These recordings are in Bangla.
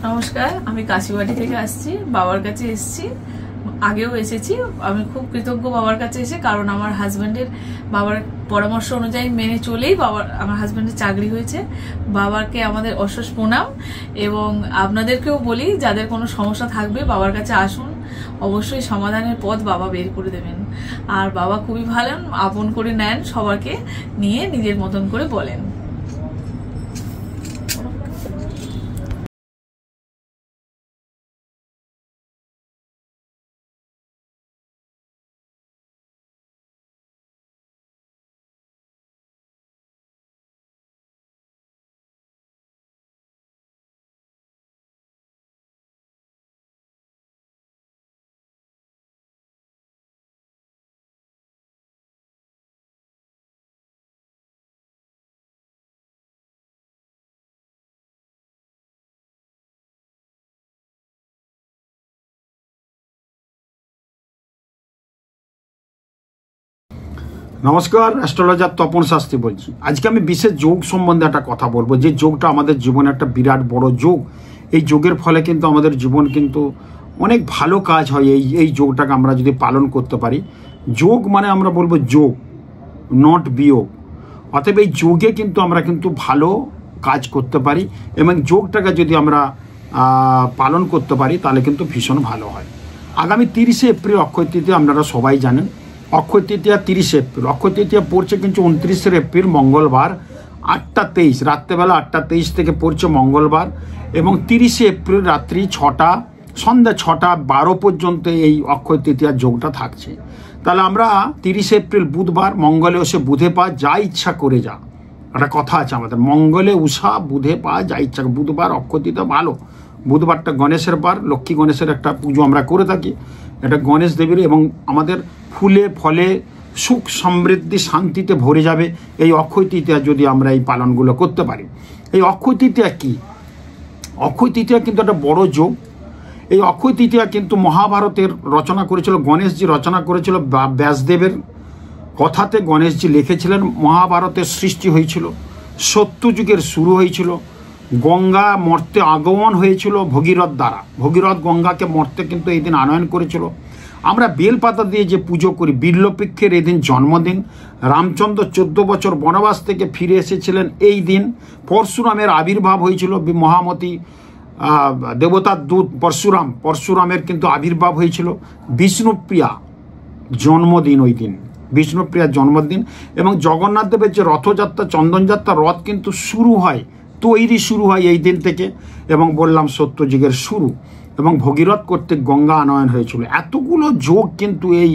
নমস্কার, আমি কাশিবাড়ি থেকে আসছি। বাবার কাছে এসেছি, আগেও এসেছি। আমি খুব কৃতজ্ঞ বাবার কাছে এসে, কারণ আমার হাজব্যান্ডের বাবার পরামর্শ অনুযায়ী মেনে চলেই আমার হাজব্যান্ডের চাকরি হয়েছে। বাবাকে আমাদের অশেষ প্রণাম। এবং আপনাদেরকেও বলি, যাদের কোনো সমস্যা থাকবে বাবার কাছে আসুন, অবশ্যই সমাধানের পথ বাবা বের করে দেবেন। আর বাবা খুবই ভালো, আপন করে নেন, সবাইকে নিয়ে নিজের মতন করে বলেন। নমস্কার, অ্যাস্ট্রোলজার তপন শাস্ত্রী বলছি। আজকে আমি বিশেষ যোগ সম্বন্ধে একটা কথা বলবো, যে যোগটা আমাদের জীবনে একটা বিরাট বড় যোগ। এই যোগের ফলে কিন্তু আমাদের জীবন কিন্তু অনেক ভালো কাজ হয়। এই যোগটাকে আমরা যদি পালন করতে পারি, যোগ মানে আমরা বলবো যোগ, নট বিয়োগ। অতএব এই যোগে কিন্তু আমরা কিন্তু ভালো কাজ করতে পারি, এবং যোগটাকে যদি আমরা পালন করতে পারি তাহলে কিন্তু ভীষণ ভালো হয়। আগামী 30শে এপ্রিল অক্ষয় তৃতীয়া, আপনারা সবাই জানেন। অক্ষয় তৃতীয়া 30শে এপ্রিল, অক্ষয় তৃতীয়া পড়ছে কিন্তু 29শে এপ্রিল মঙ্গলবার 8টা 23, রাত্রেবেলা 8টা 23 থেকে পড়ছে মঙ্গলবার। এবং 30শে এপ্রিল রাত্রি সন্ধ্যা 6টা 12 পর্যন্ত এই অক্ষয় তৃতীয়ার যোগটা থাকছে। তাহলে আমরা 30শে এপ্রিল বুধবার, মঙ্গলে ওসে বুধে পা, যা ইচ্ছা করে যা। একটা কথা আছে আমাদের, মঙ্গলে উষা বুধে পা, যা ইচ্ছা। বুধবার অক্ষয় তৃতীয়া ভালো। বুধবারটা গণেশের বার, লক্ষ্মী গণেশের একটা পুজো আমরা করে থাকি। এটা গণেশ দেবীর, এবং আমাদের ফুলে ফলে সুখ সমৃদ্ধি শান্তিতে ভরে যাবে এই অক্ষয় তৃতীয়া যদি আমরা এই পালনগুলো করতে পারি। এই অক্ষয় তৃতীয়া কি? অক্ষয় তৃতীয়া কিন্তু একটা বড় যোগ। এই অক্ষয় তৃতীয়া কিন্তু মহাভারতের রচনা করেছিল গণেশজি, রচনা করেছিল ব্যাসদেবের কথাতে। গণেশজি লিখেছিলেন, মহাভারতের সৃষ্টি হয়েছিল, সত্যযুগের শুরু হয়েছিল, গঙ্গা মর্তে আগমন হয়েছিল ভগীরথ দ্বারা। ভগীরথ গঙ্গাকে মর্তে কিন্তু এই দিন আনয়ন করেছিল। আমরা বেলপাতা দিয়ে যে পুজো করি, বিল্লবৃক্ষের এই দিন জন্মদিন। রামচন্দ্র 14 বছর বনবাস থেকে ফিরে এসেছিলেন এই দিন। পরশুরামের আবির্ভাব হয়েছিল, মহামতি দেবতার দূত পরশুরামের কিন্তু আবির্ভাব হয়েছিল। বিষ্ণুপ্রিয়া জন্মদিন ওই দিন, বিষ্ণুপ্রিয়ার জন্মদিন। এবং জগন্নাথ দেবের যে রথযাত্রা, চন্দনযাত্রা, রথ কিন্তু শুরু হয় এই দিন থেকে। এবং বললাম সত্যযুগের শুরু, এবং ভগীরথ কর্তৃক গঙ্গা আনয়ন হয়েছিল। এতগুলো যোগ কিন্তু এই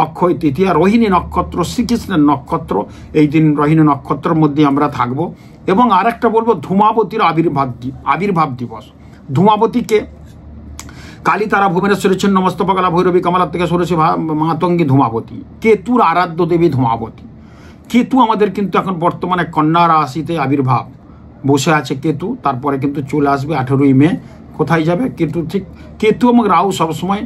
অক্ষয় তৃতীয়া। রোহিণী নক্ষত্র, শ্রীকৃষ্ণের নক্ষত্র, এই দিন রোহিণী নক্ষত্রের মধ্যে আমরা থাকব। এবং আর একটা বলবো, ধূমাবতীর আবির্ভাব দিবস। ধূমাবতীকে কালী তারা ভুবনেশ্বরী ছিন্ন মস্তপকলা ভৈরবী কমলা থেকে সরেছে মাতঙ্গী ধূমাবতী। কেতুর আরাধ্য দেবী ধূমাবতী। কেতু আমাদের কিন্তু এখন বর্তমানে কন্যা রাশিতে আবির্ভাব বসে আছে কেতু। তারপরে কিন্তু চলে আসবে 18ই মে। কোথায় যাবে কেতু? ঠিক কেতু এবং রাহু সবসময়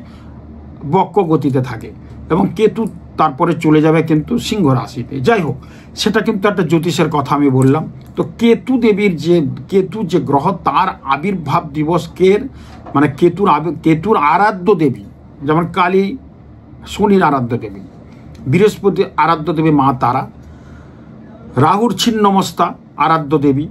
বক্র গতিতে থাকে, এবং কেতু তারপরে চলে যাবে কিন্তু সিংহ রাশিতে। যাই হোক, সেটা কিন্তু একটা জ্যোতিষের কথা আমি বললাম। তো কেতু দেবীর কেতু যে গ্রহ, তার আবির্ভাব দিবস মানে কেতুর আরাধ্য দেবী, যেমন কালী শনির আরাধ্য দেবী, বৃহস্পতি আরাধ্য দেবী মা তারা, রাহুর ছিন্নমস্তা আরাধ্য দেবী,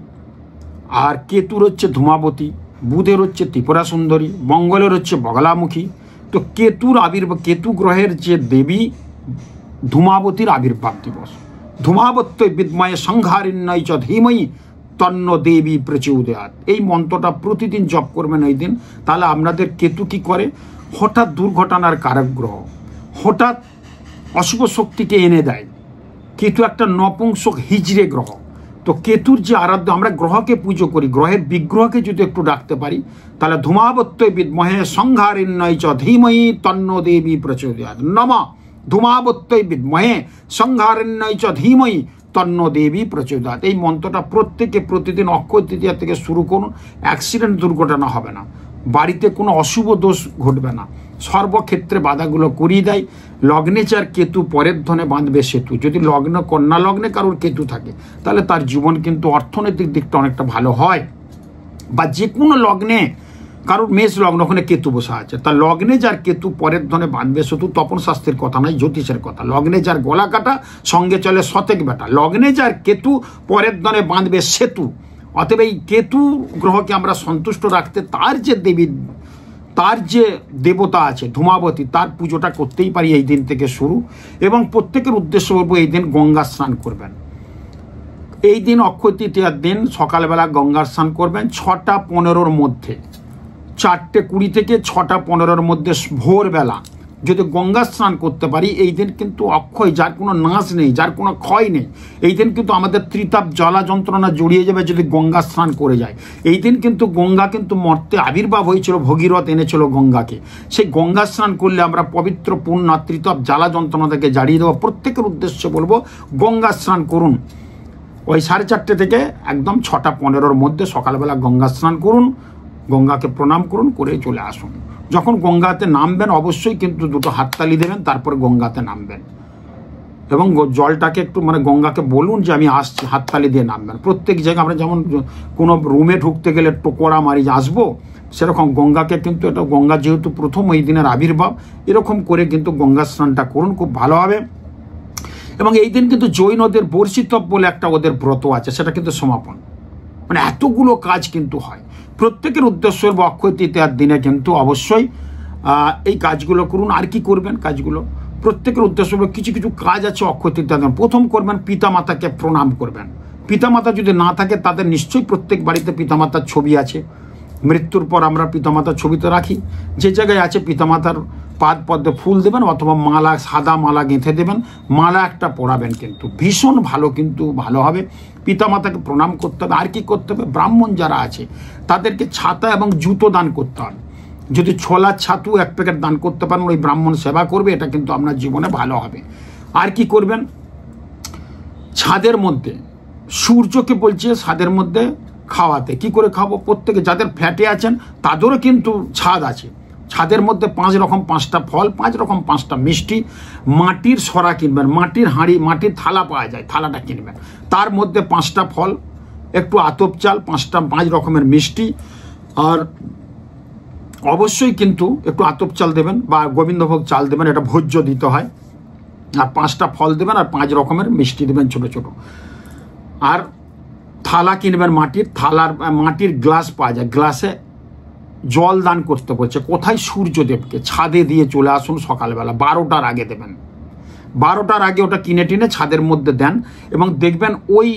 আর কেতুর হচ্ছে ধূমাবতী, বুধের হচ্ছে ত্রিপুরা সুন্দরী, মঙ্গলের হচ্ছে বগলামুখী। তো কেতু গ্রহের যে দেবী ধূমাবতীর আবির্ভাব দিবস। ধূমাবত্যই বিদ্ময়ে সংহারিণ্যই চ ধীমহি তন্ন দেবী প্রচোদয়াৎ। এই মন্ত্রটা প্রতিদিন জপ করবেন ওই দিন। তাহলে আপনাদের কেতু কি করে? হঠাৎ দুর্ঘটনার কারক গ্রহ, হঠাৎ অশুভ শক্তিকে এনে দেয়। কেতু একটা নপুংসক হিজড়ে গ্রহ। তো কেতুর যে আরাধ্য, আমরা গ্রহকে পুজো করি, গ্রহের বিগ্রহকে যদি একটু ডাকতে পারি, তাহলে ধূমাবত্যই বিদ্মহে সংহারিণ্যই চ ধীমহি তন্ন দেবী প্রচোদয়াৎ। নমঃ ধূমাবত্যই বিদ্মহে সংহারিণ্যই চ ধীমহি তন্ন দেবী প্রচোদয়াৎ। এই মন্ত্রটা প্রত্যেকে প্রতিদিন অক্ষয় তৃতীয়া থেকে শুরু করুন। অ্যাক্সিডেন্ট দুর্ঘটনা হবে না, বাড়িতে কোনো অশুভ দোষ ঘটবে না, সর্বক্ষেত্রে বাধাগুলো করিয়ে দেয়। লগ্নে যার কেতু, পরের ধনে বাঁধবে সেতু। যদি কন্যা লগ্নে কারোর কেতু থাকে, তাহলে তার জীবন কিন্তু অর্থনৈতিক দিকটা অনেকটা ভালো হয়। বা যে কোনো লগ্নে কারণ মেষ লগ্ন, ওখানে কেতু বসে আছে। তা লগ্নে যার কেতু পরের ধনে বাঁধবে সেতু, তপন শাস্ত্রের কথা নয়, জ্যোতিষের কথা। লগ্নে যার গলা কাটা সঙ্গে চলে শতেক বেটা, লগ্নে যার কেতু পরের ধনে বাঁধবে সেতু। অতএব এই কেতু গ্রহকে আমরা সন্তুষ্ট রাখতে তার যে দেবী, তার যে দেবতা আছে ধূমাবতী, তার পুজোটা করতেই পারি এই দিন থেকে শুরু। এবং প্রত্যেকের উদ্দেশ্য বলবো এই দিন গঙ্গা স্নান করবেন। এই দিন অক্ষয় তৃতীয়ার দিন সকালবেলা গঙ্গা স্নান করবেন 6টা 15-র মধ্যে, 4:20 থেকে 6টা 15-র মধ্যে ভোরবেলা যদি গঙ্গা স্নান করতে পারি এই দিন কিন্তু অক্ষয়, যার কোনো নাশ নেই, যার কোনো ক্ষয় নেই। এই দিন কিন্তু আমাদের ত্রিতাপ জ্বালা যন্ত্রণা জড়িয়ে যাবে যদি গঙ্গা স্নান করে যায়। এই দিন কিন্তু গঙ্গা কিন্তু মর্তে আবির্ভাব হয়েছিল, ভগীরথ এনেছিল গঙ্গাকে। সেই গঙ্গা স্নান করলে আমরা পবিত্র পূর্ণ ত্রিতাপ জ্বালা যন্ত্রণা থেকে জাড়িয়ে দেবো। প্রত্যেকের উদ্দেশ্যে বলবো গঙ্গা স্নান করুন। ওই 4:30 থেকে একদম 6টা 15-র মধ্যে সকালবেলা গঙ্গা স্নান করুন, গঙ্গাকে প্রণাম করুন, করে চলে আসুন। যখন গঙ্গাতে নামবেন অবশ্যই কিন্তু 2টো হাততালি দেবেন, তারপরে গঙ্গাতে নামবেন। এবং জলটাকে একটু মানে গঙ্গাকে বলুন যে আমি আসছি, হাততালি দিয়ে নামবেন। প্রত্যেক জায়গায় আমরা যেমন কোনো রুমে ঢুকতে গেলে টোকরা মারি আসবো, সেরকম গঙ্গাকে কিন্তু, এটা গঙ্গা যেহেতু প্রথম ওই দিনের আবির্ভাব, এরকম করে কিন্তু গঙ্গা স্নানটা করুন, খুব ভালো হবে। এবং এই দিন কিন্তু জৈনদের বর্ষিতব বলে একটা ওদের ব্রত আছে, সেটা কিন্তু সমাপন, মানে এতগুলো কাজ কিন্তু হয়। প্রত্যেকের উদ্দেশ্য অক্ষয় তৃতীয়ার দিনে কিন্তু অবশ্যই এই কাজগুলো করুন। আর কি করবেন কাজগুলো? প্রত্যেকের উদ্দেশ্য কিছু কিছু কাজ আছে অক্ষয় তৃতীয়ার দিন। প্রথম করবেন পিতামাতাকে প্রণাম করবেন। পিতামাতা যদি না থাকে তাদের নিশ্চয়ই প্রত্যেক বাড়িতে পিতামাতার ছবি আছে। মৃত্যুর পর আমরা পিতামাতার ছবি তো রাখি, যে জায়গায় আছে পিতামাতার পাদ পদ্মে ফুল দেবেন অথবা মালা, সাদা মালা গেঁথে দেবেন, মালা একটা পরাবেন, কিন্তু ভীষণ ভালো, কিন্তু ভালো হবে। পিতামাতাকে প্রণাম করতে হবে। আর কি করতে হবে? ব্রাহ্মণ যারা আছে তাদেরকে ছাতা এবং জুতো দান করতে হবে। যদি ছোলা ছাতু 1 প্যাকেট দান করতে পারেন, ওই ব্রাহ্মণ সেবা করবে, এটা কিন্তু আপনার জীবনে ভালো হবে। আর কি করবেন? ছাদের মধ্যে সূর্যকে বলছে ছাদের মধ্যে খাওয়াতে। কি করে খাবো? প্রত্যেকে যাদের ফ্ল্যাটে আছেন তাদেরও কিন্তু ছাদ আছে, ছাদের মধ্যে 5 রকম 5টা ফল, 5 রকম 5টা মিষ্টি, মাটির সরা কিনবেন, মাটির হাঁড়ি, মাটির থালা পাওয়া যায়, থালাটা কিনবেন, তার মধ্যে 5টা ফল, একটু আতপ চাল, 5 রকমের মিষ্টি, আর অবশ্যই কিন্তু একটু আতপ চাল দেবেন বা গোবিন্দভোগ চাল দেবেন, এটা ভোজ্য দিতে হয়। আর 5টা ফল দেবেন আর 5 রকমের মিষ্টি দেবেন ছোট ছোট। আর থালা কিনবেন মাটির, থালার মাটির গ্লাস পাওয়া যায়, গ্লাসে জল দান করতে বলছে। কোথায়? সূর্যদেবকে। ছাদে দিয়ে চলে আসুন সকালবেলা, 12টার আগে দেবেন। 12টার আগে ওটা কিনে টিনে ছাদের মধ্যে দেন, এবং দেখবেন ওই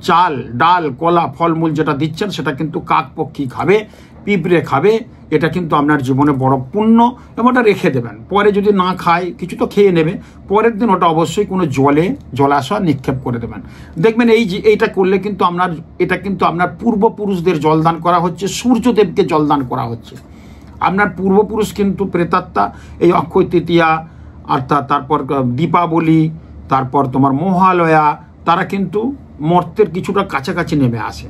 চাল, ডাল, কলা, ফলমূল যেটা দিচ্ছেন সেটা কিন্তু কাক পক্ষী খাবে, পিঁপড়ে খাবে। এটা কিন্তু আপনার জীবনে বড় পুণ্য, এবং ওটা রেখে দেবেন। পরে যদি না খায়, কিছু তো খেয়ে নেবে, পরের দিন ওটা অবশ্যই কোনো জলাশয় নিক্ষেপ করে দেবেন। দেখবেন এইটা করলে কিন্তু এটা কিন্তু আপনার পূর্বপুরুষদের জলদান করা হচ্ছে, সূর্যদেবকে জলদান করা হচ্ছে। আপনার পূর্বপুরুষ কিন্তু প্রেতাত্মা এই অক্ষয় তৃতীয়া, অর্থাৎ তারপর দীপাবলি, তারপর তোমার মহালয়া, তারা কিন্তু মর্তের কিছুটা কাছাকাছি নেমে আসে।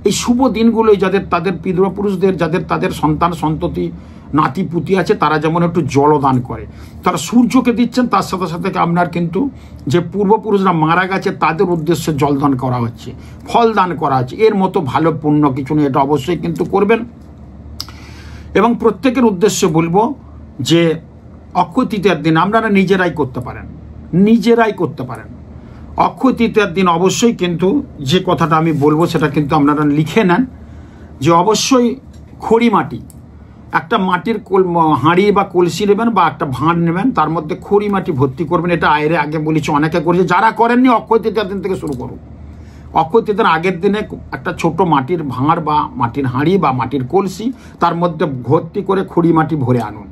এই শুভ দিনগুলোই যাদের, তাদের পিতৃপুরুষদের, যাদের তাদের সন্তান সন্ততি নাতি পুতি আছে, তারা যেমন একটু জলদান করে, তারা সূর্যকে দিচ্ছেন, তার সাথে সাথে আপনার কিন্তু যে পূর্বপুরুষরা মারা গেছে তাদের উদ্দেশ্যে জলদান করা হচ্ছে, ফল দান করা হচ্ছে। এর মতো ভালো পুণ্য কিছু নেই, এটা অবশ্যই কিন্তু করবেন। এবং প্রত্যেকের উদ্দেশ্যে বলবো যে অক্ষয় তৃতীয়ার দিন আপনারা নিজেরাই করতে পারেন। অক্ষয় তৃতীয়ার দিন অবশ্যই কিন্তু যে কথাটা আমি বলবো সেটা কিন্তু আপনারা লিখে নেন, যে অবশ্যই খড়ি মাটি, একটা মাটির হাঁড়ি বা কলসি নেবেন বা একটা ভাঁড় নেবেন, তার মধ্যে খড়ি মাটি ভর্তি করবেন। এটা আগে বলেছি, অনেকে করেছে, যারা করেননি অক্ষয় তৃতীয়ার দিন থেকে শুরু করুন। অক্ষয় তৃতীয়ার আগের দিনে একটা ছোট মাটির ভাঁড় বা মাটির হাঁড়ি বা মাটির কলসি, তার মধ্যে ভর্তি করে খড়ি মাটি ভরে আনুন।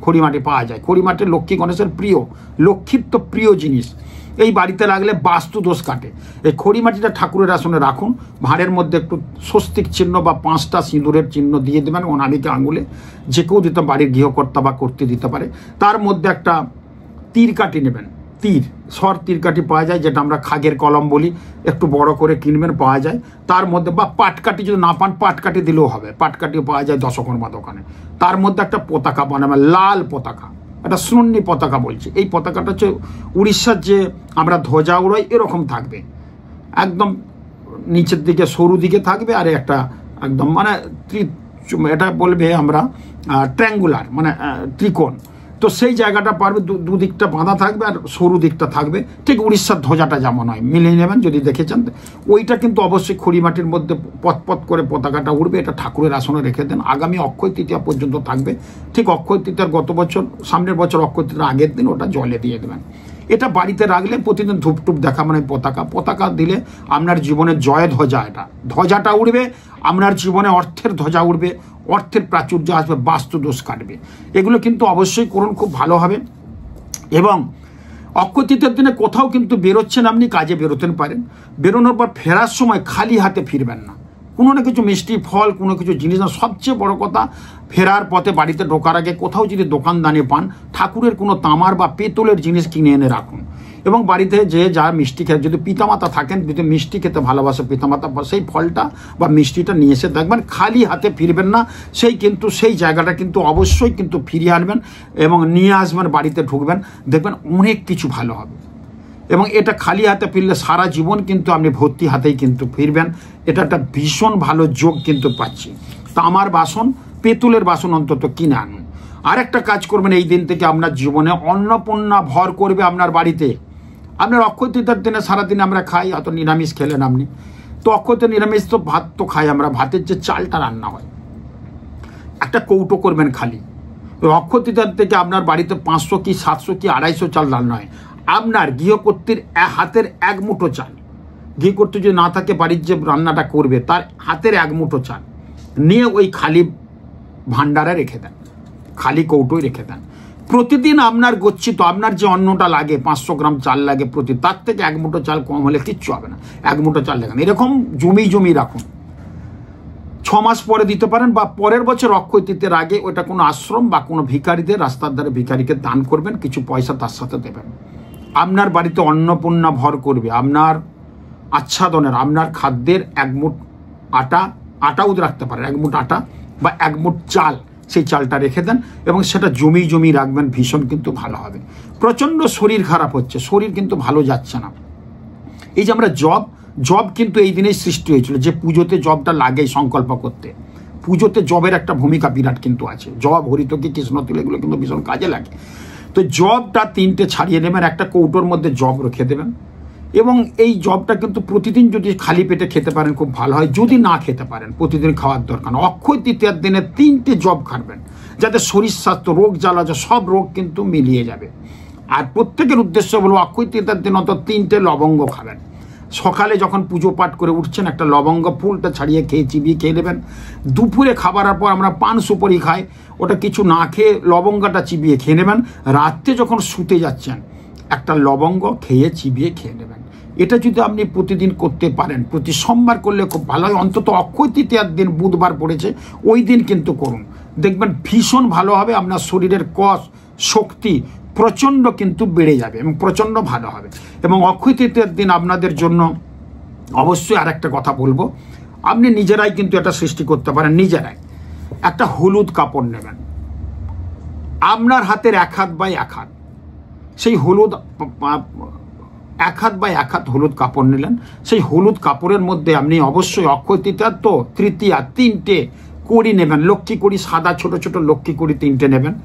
খড়ি মাটি পাওয়া যায়, খড়ি মাটি লক্ষ্মী গণেশের প্রিয়, লক্ষ্মীর তো প্রিয় জিনিস। এই বাড়িতে লাগলে বাস্তু দোষ কাটে। এই খড়ি মাটিটা ঠাকুরের আসনে রাখুন, ভাঁড়ের মধ্যে একটু স্বস্তিক চিহ্ন বা 5টা সিঁদুরের চিহ্ন দিয়ে দেবেন অনামিকা আঙুলে, যে কেউ দিতে, বাড়ির গৃহকর্তা বা কর্ত্রী দিতে পারে। তার মধ্যে একটা তীর কাঠি নেবেন, তীর কাঠি পাওয়া যায়, যেটা আমরা খাগের কলম বলি, একটু বড় করে কিনবেন, পাওয়া যায়। তার মধ্যে বা পাটকাঠি যদি না পান, পাটকাঠি দিলেও হবে, পাটকাঠিও পাওয়া যায় দশকর্মা দোকানে। তার মধ্যে একটা পতাকা বানাবেন, লাল পতাকা, একটা সুন্নি পতাকা বলছি। এই পতাকাটা হচ্ছে উড়িষ্যার যে আমরা ধ্বজা উড়াই এরকম থাকবে, একদম নিচের দিকে সরু দিকে থাকবে, আর একটা একদম মানে এটা বলবে আমরা ট্রায়াঙ্গুলার, মানে ত্রিকোণ। তো সেই জায়গাটা পারবে, দুদিকটা বাঁধা থাকবে আর সরু দিকটা থাকবে, ঠিক উড়িষ্যার ধ্বজাটা যেমন হয়, মিলিয়ে নেবেন যদি দেখেছেন। ওইটা কিন্তু অবশ্যই খড়িমাটির মধ্যে পথ করে পতাকাটা উঠবে, এটা ঠাকুরের আসনে রেখে দেন। আগামী অক্ষয় তৃতীয়া পর্যন্ত থাকবে। ঠিক অক্ষয় তৃতীয়ার গত বছর, সামনের বছর অক্ষয় তৃতীয়ার আগের দিন ওটা জলে দিয়ে দেবেন। এটা বাড়িতে রাখলে প্রতিদিন ধূপটুপ দেখা, মানে পতাকা দিলে আপনার জীবনে জয় ধ্বজা, এটা ধ্বজাটা উড়বে, আপনার জীবনে অর্থের ধ্বজা উড়বে, অর্থের প্রাচুর্য আসবে, বাস্তু দোষ কাটবে। এগুলো কিন্তু অবশ্যই করুন, খুব ভালো হবে। এবং অক্ষয় তৃতীয়ার দিনে কোথাও কিন্তু বেরোচ্ছেন, আপনি কাজে বেরোতে পারেন, বেরোনোর পর ফেরার সময় খালি হাতে ফিরবেন না, কোনো না কিছু মিষ্টি ফল, কোনো কিছু জিনিস না। সবচেয়ে বড় কথা, ফেরার পথে বাড়িতে ঢোকার আগে কোথাও যদি দোকানদানে পান, ঠাকুরের কোনো তামার বা পেতলের জিনিস কিনে এনে রাখুন। এবং বাড়িতে যে যা মিষ্টি খেয়ে, যদি পিতামাতা থাকেন, যদি মিষ্টি খেতে ভালোবাসে পিতামাতা, সেই ফলটা বা মিষ্টিটা নিয়ে এসে দেখবেন, খালি হাতে ফিরবেন না। সেই জায়গাটা কিন্তু অবশ্যই কিন্তু ফিরিয়ে আনবেন এবং নিয়ে আসবেন, বাড়িতে ঢুকবেন, দেখবেন অনেক কিছু ভালো হবে। এবং এটা খালি হাতে ফিরলে সারা জীবন কিন্তু আপনি ভর্তি হাতেই কিন্তু ফিরবেন। এটা একটা ভীষণ ভালো যোগ কিন্তু পাচ্ছি। তামার বাসন, পেতলের বাসন অন্তত কিনে আনুন। আর একটা কাজ করবেন, এই দিন থেকে আপনার জীবনে অন্নপূর্ণা ভর করবে আপনার বাড়িতে। আপনার অক্ষয় তৃতীয়ার দিনে সারাদিন আমরা খাই, হয়তো নিরামিষ খেলেন আপনি, তো অক্ষয় নিরামিষ তো ভাত তো খাই আমরা, ভাতের যে চালটা রান্না হয়, একটা কৌটো করবেন খালি। অক্ষয় তৃতীয়ার থেকে আপনার বাড়িতে 500 কি 700 কি 250 চাল রান্না হয়। আপনার গৃহকর্ত্রীর হাতের 1 মুঠো চাল, গৃহকর্ত্রী যদি না থাকে, বাড়ির যে রান্নাটা করবে তার হাতের 1 মুঠো চাল নিয়ে ওই খালি ভান্ডারে রেখে দেন, খালি কৌটোয় রেখে দেন। প্রতিদিন আপনার গচ্ছিত, আপনার যে অন্নটা লাগে 500 গ্রাম চাল লাগে প্রতি, তার থেকে 1 মুঠো চাল কম হলে কিচ্ছু হবে না, 1 মুঠো চাল লাগান। এরকম জমি রাখুন, 6 মাস পরে দিতে পারেন, বা পরের বছর অক্ষয় তৃতীয়ার আগে ওটা কোনো আশ্রম বা কোনো ভিখারিদের, রাস্তার ধারে ভিখারিকে দান করবেন, কিছু পয়সা তার সাথে দেবেন। আপনার বাড়িতে অন্নপূর্ণা ভর করবে। আপনার আচ্ছাদনের, আপনার খাদ্যের 1 মুঠ আটাও রাখতে পারেন, 1 মুঠ আটা বা 1 মুঠ চাল, সেই চালটা রেখে দেন এবং সেটা জমি রাখবেন, ভীষণ কিন্তু ভালো হবে। প্রচণ্ড শরীর খারাপ হচ্ছে, শরীর কিন্তু ভালো যাচ্ছে না। এই যে আমরা জব কিন্তু এই দিনেই সৃষ্টি হয়েছিল, যে পুজোতে জবটা লাগে সংকল্প করতে। পুজোতে জবের একটা ভূমিকা বিরাট কিন্তু আছে। জব, হরিতকি, কৃষ্ণতিল, এগুলো কিন্তু ভীষণ কাজে লাগে। তো জবটা 3টে ছাড়িয়ে নেবেন, একটা কৌটোর মধ্যে জব রেখে দেবেন। এবং এই জবটা কিন্তু প্রতিদিন যদি খালি পেটে খেতে পারেন খুব ভালো হয়, যদি না খেতে পারেন প্রতিদিন খাওয়ার দরকার না। অক্ষয় তৃতীয়ার দিনে 3টে জব খাবেন, যাতে শরীর স্বাস্থ্য, রোগ জ্বালা, সব রোগ কিন্তু মিলিয়ে যাবে। আর প্রত্যেকের উদ্দেশ্য বলবো, অক্ষয় তৃতীয়ার দিন অন্তত 3টে লবঙ্গ খাবেন। সকালে যখন পুজো পাঠ করে উঠছেন, একটা লবঙ্গ ফুলটা ছাড়িয়ে চিবিয়ে খেয়ে নেবেন। দুপুরে খাবারের পর আমরা পান সুপারি খাই, ওটা কিছু না খেয়ে লবঙ্গটা চিবিয়ে খেয়ে নেবেন। রাত্রে যখন শুতে যাচ্ছেন, একটা লবঙ্গ চিবিয়ে খেয়ে নেবেন। এটা যদি আপনি প্রতিদিন করতে পারেন, প্রতি সোমবার করলে খুব ভালো হয়। অন্তত অক্ষয় তৃতীয়ার দিন বুধবার পড়েছে, ওই দিন কিন্তু করুন, দেখবেন ভীষণ ভালো হবে। আপনার শরীরের কষ, শক্তি প্রচণ্ড কিন্তু বেড়ে যাবে এবং প্রচণ্ড ভালো হবে। এবং অক্ষয় তৃতীয়ার দিন আপনাদের জন্য অবশ্যই আর একটা কথা বলবো, আপনি নিজেরাই কিন্তু এটা সৃষ্টি করতে পারেন। নিজেরাই একটা হলুদ কাপড় নেবেন, আপনার হাতের 1 হাত বাই 1 হাত, সেই হলুদ 1 হাত বাই 1 হাত হলুদ কাপড় নিলেন। সেই হলুদ কাপড়ের মধ্যে আপনি অবশ্যই অক্ষয় তৃতীয়ার তো তৃতীয়া 3টে কড়ি নেবেন, লক্ষ্মী কড়ি, সাদা ছোট ছোট লক্ষ্মী কড়ি 3টে নেবেন।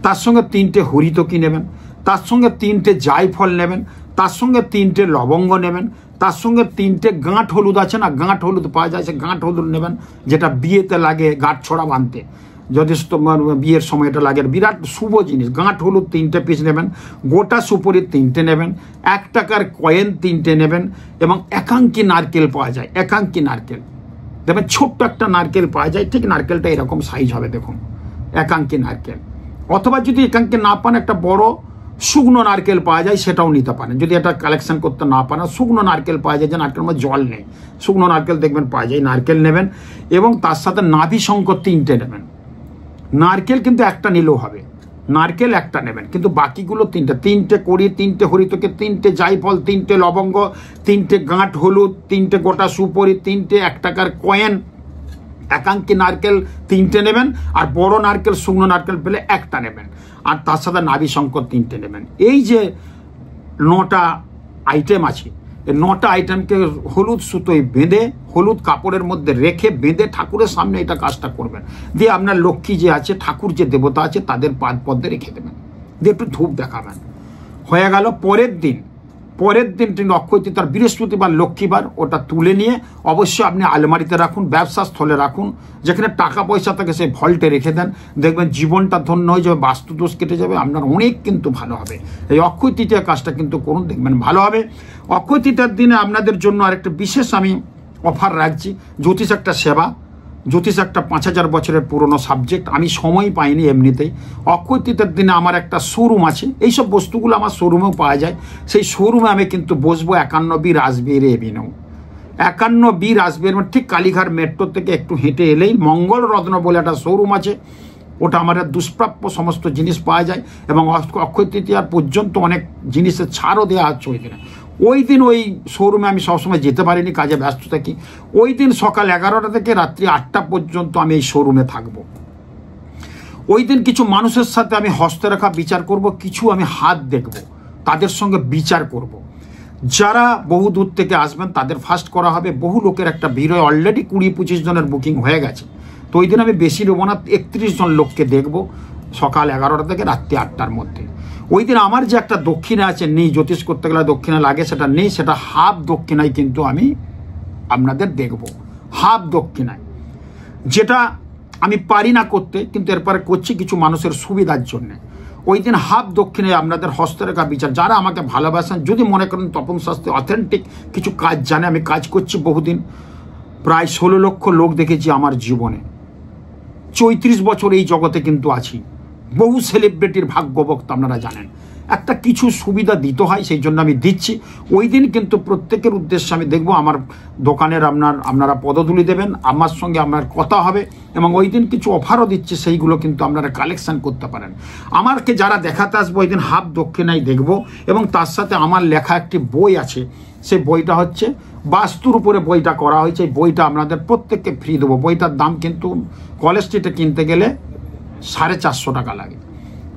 তার সঙ্গে 3টে হরিতকি নেবেন, তার সঙ্গে 3টে জায়ফল নেবেন, তার সঙ্গে 3টে লবঙ্গ নেবেন, তার সঙ্গে 3টে গাঁট হলুদ আছে না, গাঁট হলুদ পাওয়া যায়, সে গাঁট হলুদ নেবেন, যেটা বিয়েতে লাগে গাঁট ছড়া বাঁধতে, যথেষ্ট বিয়ের সময় এটা লাগে, বিরাট শুভ জিনিস। গাঁট হলুদ 3টে পিস নেবেন, গোটা সুপুরি 3টে নেবেন, 1 টাকার কয়েন 3টে নেবেন এবং একাঙ্কি নারকেল পাওয়া যায়, একাঙ্কি নারকেল দেখবেন, ছোট্ট একটা নারকেল পাওয়া যায়, ঠিক নারকেলটা এরকম সাইজ হবে, দেখুন একাঙ্কি নারকেল। অথবা যদি একাঙ্কি না পান, একটা বড় শুকনো নারকেল পাওয়া যায়, সেটাও নিতে পারেন। যদি এটা কালেকশন করতে না পারেন, শুকনো নারকেল পাওয়া যায়, যে নারকেলের মধ্যে জল নেই, শুকনো নারকেল দেখবেন পাওয়া যায়, নারকেল নেবেন। এবং তার সাথে নাভি শঙ্কর 3টে নেবেন। নারকেল কিন্তু একটা নিলেও হবে, নারকেল একটা নেবেন, কিন্তু বাকিগুলো 3টে কড়ি, 3টে হরিতকি, 3টে জায়ফল, 3টে লবঙ্গ, 3টে গাঁট হলুদ, 3টে গোটা সুপরি, 3টে 1 টাকার কয়েন, একাঙ্কি নারকেল 3টে নেবেন। আর বড় নারকেল, শুকনো নারকেল পেলে একটা নেবেন। আর তার সাথে নাভি শঙ্কর 3টে নেবেন। এই যে 9টা আইটেম আছে, এই 9টা আইটেমকে হলুদ সুতোয় বেঁধে হলুদ কাপড়ের মধ্যে রেখে বেঁধে ঠাকুরের সামনে এটা কাজটা করবেন, দিয়ে আপনার লক্ষ্মী যে আছে, ঠাকুর যে দেবতা আছে, তাদের পাদ পদ্মে রেখে দেবেন, দিয়ে একটু ধূপ দেখাবেন। হয়ে গেল। পরের দিন তিনি অক্ষয় তৃতীয়ার বৃহস্পতিবার লক্ষ্মীবার ওটা তুলে নিয়ে অবশ্যই আপনি আলমারিতে রাখুন, ব্যবসা স্থলে রাখুন, যেখানে টাকা পয়সা থাকে সেই ভল্টে রেখে দেন, দেখবেন জীবনটা ধন্য হয়ে যাবে, বাস্তুদোষ কেটে যাবে, আপনার অনেক কিন্তু ভালো হবে। এই অক্ষয় তৃতীয়া কাজটা কিন্তু করুন, দেখবেন ভালো হবে। অক্ষয় তৃতীয়ার দিনে আপনাদের জন্য আরেকটা বিশেষ আমি অফার রাখছি। জ্যোতিষ একটা সেবা, জ্যোতিষ একটা 5000 বছরের পুরনো সাবজেক্ট, আমি সময় পাইনি এমনিতেই। অক্ষয় তৃতীয়ার দিনে আমার একটা শোরুম আছে, এইসব বস্তুগুলো আমার শোরুমেও পাওয়া যায়, সেই শোরুমে আমি কিন্তু বসবো 51B Rashbehari Avenue. 51B Rashbehari ঠিক কালীঘাট মেট্রো থেকে একটু হেঁটে এলেই মঙ্গল রত্ন বলে একটা শোরুম আছে, ওটা আমাদের দুষ্প্রাপ্য সমস্ত জিনিস পাওয়া যায় এবং অক্ষয় তৃতীয়ার পর্যন্ত অনেক জিনিসের ছাড়ও দেওয়া হচ্ছে ওই দিনে। ওই দিন ওই শোরুমে আমি সবসময় যেতে পারিনি, কাজে ব্যস্ত থাকি। ওই দিন সকাল 11টা থেকে রাত্রি 8টা পর্যন্ত আমি এই শোরুমে থাকব। ওই দিন কিছু মানুষের সাথে আমি হস্তরেখা বিচার করব, কিছু আমি হাত দেখব, তাদের সঙ্গে বিচার করব। যারা বহু দূর থেকে আসবেন তাদের ফার্স্ট করা হবে। বহু লোকের একটা ভিড় হয়, অলরেডি 20-25 জনের বুকিং হয়ে গেছে। তো ওই দিন আমি বেশি নেবো না, 31 জন লোককে দেখব সকাল 11টা থেকে রাত্রি 8টার মধ্যে। ওই দিন আমার যে একটা দক্ষিণা আছে, নেই, জ্যোতিষ করতে গেলে দক্ষিণা লাগে, সেটা নেই, সেটা হাফ দক্ষিণায় কিন্তু আমি আপনাদের দেখব, হাফ দক্ষিণায়, যেটা আমি পারি না করতে, কিন্তু এরপরে করছি কিছু মানুষের সুবিধার জন্যে। ওই দিন হাফ দক্ষিণায় আপনাদের হস্তরেখা বিচার। যারা আমাকে ভালোবাসেন, যদি মনে করেন তপন শাস্ত্রী অথেন্টিক কিছু কাজ জানে, আমি কাজ করছি বহুদিন, প্রায় 16 লক্ষ লোক দেখেছি আমার জীবনে, 34 বছর এই জগতে কিন্তু আছি, বহু সেলিব্রিটির ভাগ্যবক্তা আপনারা জানেন। একটা কিছু সুবিধা দিতে হয়, সেই জন্য আমি দিচ্ছি। ওই দিন কিন্তু প্রত্যেকের উদ্দেশ্যে আমি দেখব, আমার দোকানের আপনারা পদধূলি দেবেন, আমার সঙ্গে আপনার কথা হবে এবং ওই দিন কিছু অফারও দিচ্ছি, সেইগুলো কিন্তু আপনারা কালেকশন করতে পারেন। আমাকে যারা দেখাতে আসবো ওই দিন হাফ দক্ষিণায় দেখব এবং তার সাথে আমার লেখা একটি বই আছে, সেই বইটা হচ্ছে বাস্তুর উপরে বইটা করা হয়েছে। এই বইটা আপনাদের প্রত্যেককে ফ্রি দেবো। বইটার দাম কিন্তু কলেজ স্ট্রিটে কিনতে গেলে 450 টাকা লাগে,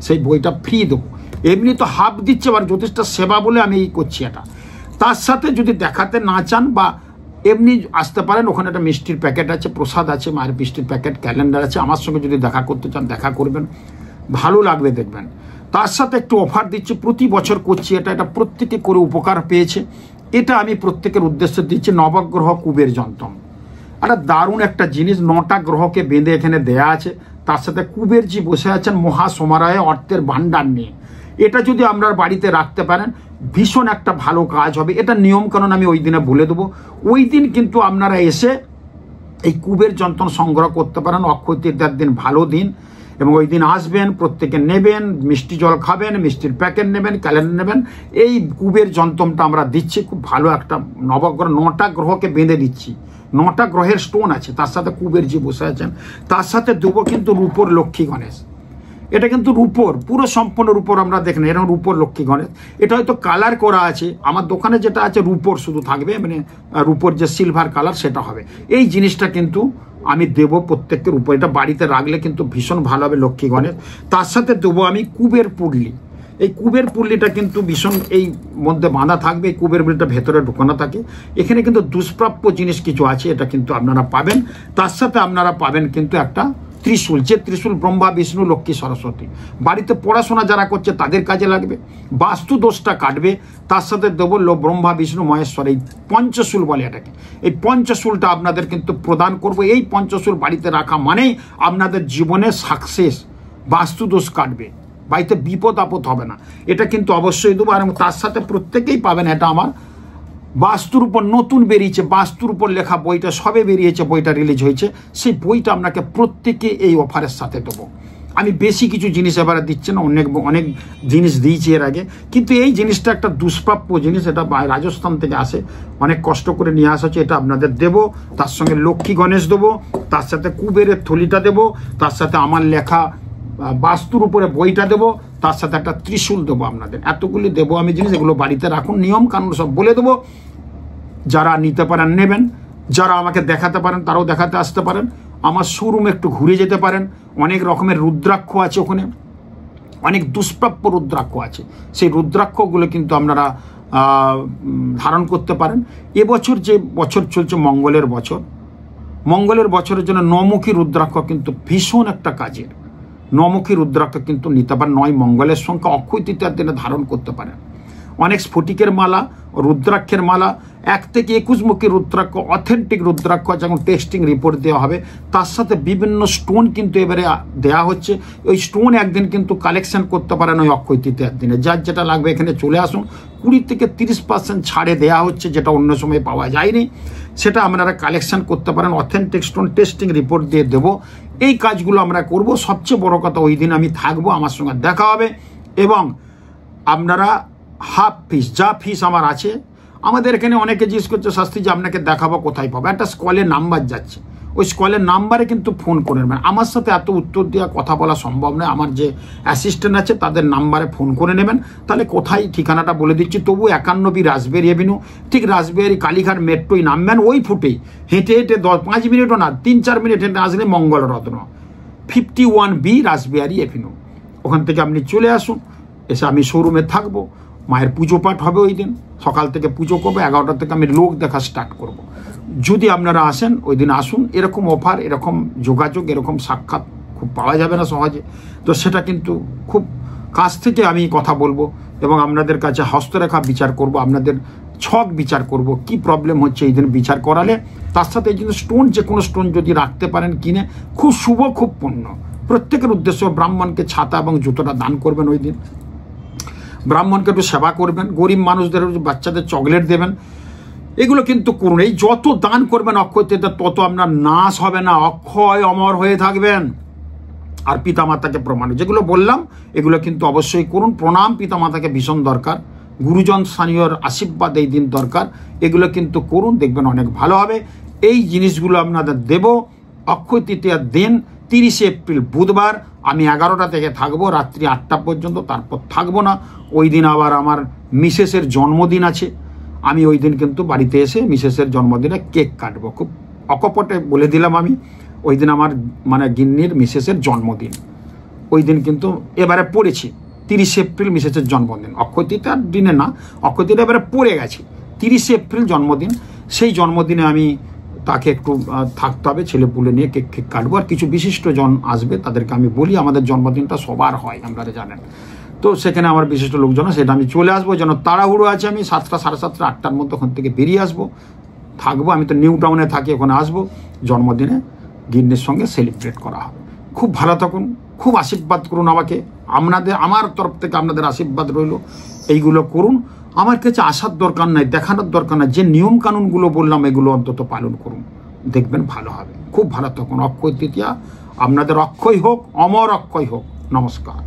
সেই বইটা ফ্রি দেবো। এমনি তো হাফ দিচ্ছে, এবার জ্যোতিষটা সেবা বলে আমি এই করছি এটা। তার সাথে যদি দেখাতে না চান বা এমনি আসতে পারেন, ওখানে একটা মিষ্টির প্যাকেট আছে, প্রসাদ আছে, মায়ের মিষ্টির প্যাকেট, ক্যালেন্ডার আছে। আমার সঙ্গে যদি দেখা করতে চান দেখা করবেন, ভালো লাগবে দেখবেন। তার সাথে একটু অফার দিচ্ছি, প্রতি বছর করছি এটা প্রত্যেকে করে উপকার পেয়েছে। এটা আমি প্রত্যেকের উদ্দেশ্যে দিচ্ছি, নবগ্রহ কুবের যন্ত্র। একটা দারুণ একটা জিনিস, 9টা গ্রহকে বেঁধে এখানে দেয়া আছে, তার সাথে কুবেরজি বসে আছেন মহাসমারোহে অর্থের ভাণ্ডার নিয়ে। এটা যদি আপনার বাড়িতে রাখতে পারেন, ভীষণ একটা ভালো কাজ হবে। এটা নিয়মকানুন আমি ওই দিনে বলে দেবো। ওই দিন কিন্তু আপনারা এসে এই কুবের যন্ত্র সংগ্রহ করতে পারেন। অক্ষয় তৃতীয়ার দিন ভালো দিন এবং ওই দিন আসবেন, প্রত্যেকে নেবেন, মিষ্টি জল খাবেন, মিষ্টির প্যাকেট নেবেন, ক্যালেন্ডার নেবেন। এই কুবের যন্ত্রটা আমরা দিচ্ছি, খুব ভালো একটা নবগ্রহ, 9টা গ্রহকে বেঁধে দিচ্ছি। 9টা গ্রহের স্টোন আছে, তার সাথে কুবেরজি বসে আছেন, তার সাথে দেবো কিন্তু রূপোর লক্ষ্মী গণেশ। এটা কিন্তু রূপোর, পুরো সম্পূর্ণ রূপোর, আমরা দেখেন এরকম রূপোর লক্ষ্মী গণেশ। এটা হয়তো কালার করা আছে, আমার দোকানে যেটা আছে রূপোর শুধু থাকবে, মানে রূপোর যে সিলভার কালার সেটা হবে। এই জিনিসটা কিন্তু আমি দেবো প্রত্যেকের উপর, এটা বাড়িতে রাখলে কিন্তু ভীষণ ভালো হবে লক্ষ্মী গণেশ। তার সাথে দেবো আমি কুবের পুরলি। এই কুবের পুরলিটা কিন্তু ভীষণ এই মধ্যে বাঁধা থাকবে, এই কুবের পুরলিটা ভেতরে ঢুকানো থাকে। এখানে কিন্তু দুষ্প্রাপ্য জিনিস কিছু আছে, এটা কিন্তু আপনারা পাবেন। তার সাথে আপনারা পাবেন কিন্তু একটা ত্রিশূল, যে ত্রিশূল ব্রহ্মা বিষ্ণু লক্ষ্মী সরস্বতী, বাড়িতে পড়াশোনা যারা করছে তাদের কাজে লাগবে, বাস্তু দোষটা কাটবে। তার সাথে দেবো ব্রহ্মা বিষ্ণু মহেশ্বর, এই পঞ্চশূল বলে এটাকে। এই পঞ্চশূলটা আপনাদের কিন্তু প্রদান করব। এই পঞ্চশূল বাড়িতে রাখা মানেই আপনাদের জীবনে সাকসেস, বাস্তু দোষ কাটবে, বাড়িতে বিপদ আপদ হবে না। এটা কিন্তু অবশ্যই দেবো। আর তার সাথে প্রত্যেকেই পাবেন, এটা আমার বাস্তুর উপর নতুন বেরিয়েছে, বাস্তুর উপর লেখা বইটা সবে বেরিয়েছে, বইটা রিলিজ হয়েছে, সেই বইটা আপনাকে প্রত্যেকে এই অফারের সাথে দেবো। আমি বেশি কিছু জিনিস এবারে দিচ্ছি না, অনেক জিনিস দিয়েছি এর আগে, কিন্তু এই জিনিসটা একটা দুষ্প্রাপ্য জিনিস, এটা রাজস্থান থেকে আসে, অনেক কষ্ট করে নিয়ে আসা হচ্ছে, এটা আপনাদের দেবো। তার সঙ্গে লক্ষ্মী গণেশ দেবো, তার সাথে কুবেরের থলিটা দেবো, তার সাথে আমার লেখা বাস্তুর উপরে বইটা দেবো, তার সাথে একটা ত্রিশূল দেবো আপনাদের। এতগুলি দেবো আমি জিনিস, এগুলো বাড়িতে রাখুন, নিয়ম কানুন সব বলে দেবো। যারা নিতে পারেন নেবেন, যারা আমাকে দেখাতে পারেন তারাও দেখাতে আসতে পারেন। আমার শোরুমে একটু ঘুরে যেতে পারেন, অনেক রকমের রুদ্রাক্ষ আছে ওখানে, অনেক দুষ্প্রাপ্য রুদ্রাক্ষ আছে। সেই রুদ্রাক্ষগুলো কিন্তু আপনারা ধারণ করতে পারেন। এবছর যে বছর চলছে মঙ্গলের বছর, মঙ্গলের বছরের জন্য নমুখী রুদ্রাক্ষ কিন্তু ভীষণ একটা কাজের। নমুখী রুদ্রাক্ষ কিন্তু নিতে পারেন, 9 মঙ্গলের সংখ্যা অক্ষয় তৃতীয়ার দিনে ধারণ করতে পারেন। অনেক স্ফটিকের মালা, রুদ্রাক্ষের মালা, 1 থেকে 21 মুখী রুদ্রাক্ষ, অথেন্টিক রুদ্রাক্ষ যখন টেস্টিং রিপোর্ট দেওয়া হবে, তার সাথে বিভিন্ন স্টোন কিন্তু এবারে দেওয়া হচ্ছে। ওই স্টোন একদিন কিন্তু কালেকশন করতে পারেন ওই অক্ষয় তৃতীয়ার দিনে। যার যেটা লাগবে এখানে চলে আসুন। 20 থেকে 30% ছাড়ে দেওয়া হচ্ছে, যেটা অন্য সময় পাওয়া যায়নি, সেটা আপনারা কালেকশন করতে পারেন। অথেন্টিক স্টোন টেস্টিং রিপোর্ট দিয়ে দেবো। এই কাজগুলো আমরা করব। সবচেয়ে বড় কথা, ওই দিন আমি থাকবো, আমার সঙ্গে দেখা হবে, এবং আপনারা হাফ ফিস, যা ফিস আমার আছে, আমাদের এখানে অনেকে জিজ্ঞেস করছে শাস্ত্রী যে আপনাকে দেখাবো কোথায় পাবো, একটা স্কলের নাম্বার যাচ্ছে, ওই স্কলের নাম্বারে কিন্তু ফোন করে নেবেন। আমার সাথে এত উত্তর দেওয়া কথা বলা সম্ভব নয়, আমার যে অ্যাসিস্ট্যান্ট আছে তাদের নাম্বারে ফোন করে নেবেন। তাহলে কোথায় ঠিকানাটা বলে দিচ্ছি। তবু 51B রাসবেরি এভিনিউ, ঠিক রাসবেরি কালীঘাট মেট্রোই নামবেন, ওই ফুটেই হেঁটে হেঁটে 5 মিনিটও না, 3-4 মিনিট হেঁটে আসলে মঙ্গলরত্ন 51B রাসবেরি এভিনিউ, ওখান থেকে আপনি চলে আসুন। এসে আমি শোরুমে থাকবো, মায়ের পুজো পাঠ হবে ওই দিন, সকাল থেকে পুজো করবো, 11টা থেকে আমি লোক দেখা স্টার্ট করব। যদি আপনারা আসেন ওই দিন আসুন। এরকম অফার, এরকম যোগাযোগ, এরকম সাক্ষাৎ খুব পাওয়া যাবে না সহজে। তো সেটা কিন্তু খুব কাছ থেকে আমি কথা বলবো, এবং আপনাদের কাছে হস্তরেখা বিচার করব, আপনাদের ছক বিচার করব, কি প্রবলেম হচ্ছে এই দিন বিচার করালে। তার সাথে এই জন্য স্টোন, যে কোনো স্টোন যদি রাখতে পারেন কিনে, খুব শুভ, খুব পুণ্য। প্রত্যেকের উদ্দেশ্য ব্রাহ্মণকে ছাতা এবং জুতোটা দান করবেন ওই দিন, ব্রাহ্মণকে একটু সেবা করবেন, গরিব মানুষদের বাচ্চাদের চকলেট দেবেন, এগুলো কিন্তু করুন। এই যত দান করবেন অক্ষয় তৃতীয়া, তত আপনার নাশ হবে না, অক্ষয় অমর হয়ে থাকবেন। আর পিতামাতাকে প্রমাণ, যেগুলো বললাম এগুলো কিন্তু অবশ্যই করুন। প্রণাম পিতামাতাকে ভীষণ দরকার, গুরুজন স্থানীয়র আশীর্বাদ এই দিন দরকার, এগুলো কিন্তু করুন, দেখবেন অনেক ভালো হবে। এই জিনিসগুলো আপনাদের দেব অক্ষয় তৃতীয়ার দিন 30 এপ্রিল বুধবার। আমি 11টা থেকে থাকবো রাত্রি 8টা পর্যন্ত, তারপর থাকবো না। ওই দিন আবার আমার মিসেসের জন্মদিন আছে, আমি ওই দিন কিন্তু বাড়িতে এসে মিসেসের জন্মদিনে কেক কাটবো। খুব অকপটে বলে দিলাম আমি, ওই দিন আমার মানে গিন্নির মিসেসের জন্মদিন, ওই দিন কিন্তু এবারে পড়েছি 30 এপ্রিল মিসেসের জন্মদিন, অক্ষয় তৃতীয়ার দিনে না, অক্ষয় তৃতীয়া এবারে পড়ে গেছে 30 এপ্রিল জন্মদিন। সেই জন্মদিনে আমি তাকে একটু থাকতে হবে, ছেলে পুলে নিয়ে কেক কাটবো। আর কিছু বিশিষ্ট জন আসবে, তাদেরকে আমি বলি আমাদের জন্মদিনটা সবার হয়, আপনারা জানেন। তো সেখানে আমার বিশিষ্ট লোকজন, সেটা আমি চলে আসবো। যেন তাড়াহুড়ো আছে, আমি 7টা, 7:30, 8টার মধ্যে ওখান থেকে বেরিয়ে আসবো, থাকবো। আমি তো নিউ টাউনে থাকি, ওখানে আসবো, জন্মদিনে গিন্নির সঙ্গে সেলিব্রেট করা হবে। খুব ভালো থাকুন, খুব আশীর্বাদ করুন আমাকে, আমার তরফ থেকে আপনাদের আশীর্বাদ রইল। এইগুলো করুন, আমার কাছে আসার দরকার নাই, দেখানোর দরকার নাই, যে নিয়ম কানুনগুলো বললাম এগুলো অন্তত পালন করুন, দেখবেন ভালো হবে। খুব ভালো থাকুন। অক্ষয় তৃতীয়া আপনাদের অক্ষয় হোক, অমর অক্ষয় হোক। নমস্কার।